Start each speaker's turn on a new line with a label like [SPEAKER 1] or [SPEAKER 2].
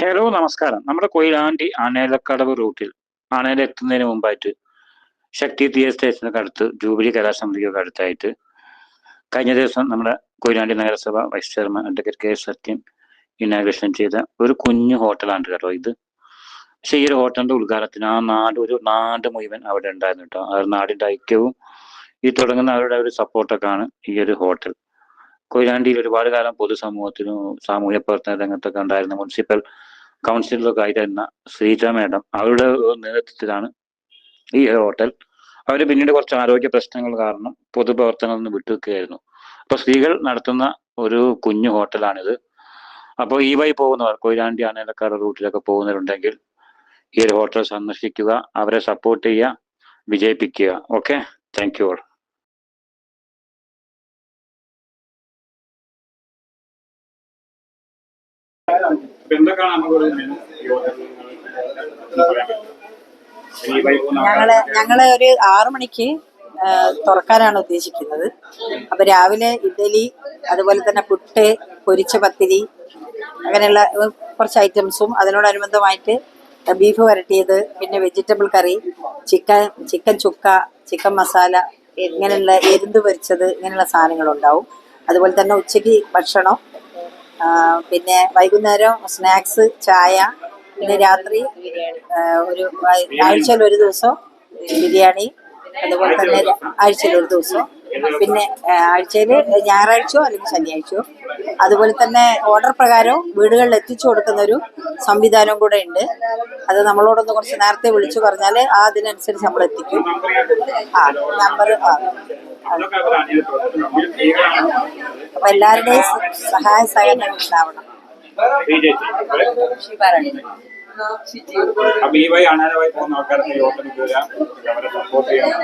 [SPEAKER 1] Hello നമസ്കാരം. നമ്മുടെ കൊയിലാണ്ടി ആനേലക്കടവ് റൂട്ടിൽ ആനേല എത്തുന്നതിന് മുമ്പായിട്ട് ശക്തി തിയേറ്റർ സ്റ്റേഷനൊക്കെ അടുത്ത് ജൂബിലി കലാസമിതിക്കൊക്കെ അടുത്തായിട്ട് കഴിഞ്ഞ ദിവസം നമ്മുടെ കൊയിലാണ്ടി നഗരസഭ vice chairman advocate K Sathyan inauguration ചെയ്ത ഒരു കുഞ്ഞു ഹോട്ടലാണ് കേട്ടോ ഇത്. പക്ഷെ ഈ ഒരു ഹോട്ടലിന്റെ ഉദ്ഘാടനത്തിന് ഒരു നാട് മുഴുവൻ അവിടെ ഉണ്ടായിരുന്നു കേട്ടോ. ആ ഒരു നാടിന്റെ ഐക്യവും ഈ തുടങ്ങുന്ന അവരുടെ ഒരു സപ്പോർട്ടൊക്കെയാണ് ഈ ഒരു ഹോട്ടൽ. കൊയിലാണ്ടിയിൽ ഒരുപാട് കാലം പൊതുസമൂഹത്തിനും സാമൂഹ്യ പ്രവർത്തന രംഗത്തൊക്കെ ഉണ്ടായിരുന്ന മുനിസിപ്പൽ കൗൺസിലറൊക്കെ ആയിരുന്ന ശ്രീജ മേഡം അവരുടെ നേതൃത്വത്തിലാണ് ഈ ഹോട്ടൽ. അവർ പിന്നീട് കുറച്ച് ആരോഗ്യ പ്രശ്നങ്ങൾ കാരണം പൊതുപ്രവർത്തനം നിന്ന് വിട്ടുനിൽക്കുകയായിരുന്നു. അപ്പൊ സ്ത്രീകൾ നടത്തുന്ന ഒരു കുഞ്ഞു ഹോട്ടലാണിത്. അപ്പോൾ ഈ വഴി പോകുന്നവർ കൊയിലാണ്ടി ആനേലക്കാട് റൂട്ടിലൊക്കെ പോകുന്നവരുണ്ടെങ്കിൽ ഈ ഒരു ഹോട്ടൽ സന്ദർശിക്കുക, അവരെ സപ്പോർട്ട് ചെയ്യുക, വിജയിപ്പിക്കുക. Okay, thank you all.
[SPEAKER 2] ഞങ്ങള് ഒരു 6 മണിക്ക് തുറക്കാനാണ് ഉദ്ദേശിക്കുന്നത്. അപ്പൊ രാവിലെ ഇഡ്ഡലി, അതുപോലെ തന്നെ പുട്ട്, പൊരിച്ച പത്തിരി, അങ്ങനെയുള്ള കുറച്ച് ഐറ്റംസും അതിനോടനുബന്ധമായിട്ട് ബീഫ് വരട്ടിയത്, പിന്നെ വെജിറ്റബിൾ കറി, ചിക്കൻ ചുക്ക, ചിക്കൻ മസാല, ഇങ്ങനെയുള്ള എരുന്ത് പൊരിച്ചത്, ഇങ്ങനെയുള്ള സാധനങ്ങളുണ്ടാവും. അതുപോലെ തന്നെ ഉച്ചയ്ക്ക് ഭക്ഷണം, പിന്നെ വൈകുന്നേരം സ്നാക്സ്, ചായ, പിന്നെ രാത്രി ആഴ്ചയിൽ ഒരു ദിവസം ബിരിയാണി, അതുപോലെ തന്നെ ആഴ്ചയിൽ ഒരു ദിവസം, പിന്നെ ആഴ്ചയിൽ ഞായറാഴ്ചയോ അല്ലെങ്കിൽ ശനിയാഴ്ചയോ. അതുപോലെ തന്നെ ഓർഡർ പ്രകാരം വീടുകളിൽ എത്തിച്ചു കൊടുക്കുന്ന ഒരു സംവിധാനവും കൂടെ ഉണ്ട്. അത് നമ്മളോടൊന്ന് കുറച്ച് നേരത്തെ വിളിച്ചു പറഞ്ഞാൽ അതിനനുസരിച്ച് നമ്മൾ എത്തിക്കും. നമ്പർ അപ്പൊ എല്ലാവരുടെയും സഹായ സഹകരണം ഉണ്ടാവണം.
[SPEAKER 1] അപ്പൊ ഈ വഴി അനാഥമായി പോകുന്ന ആൾക്കാർക്ക് ഈ ഹോട്ടലിൽ കയറാം, അവരെ സപ്പോർട്ട് ചെയ്യാൻ.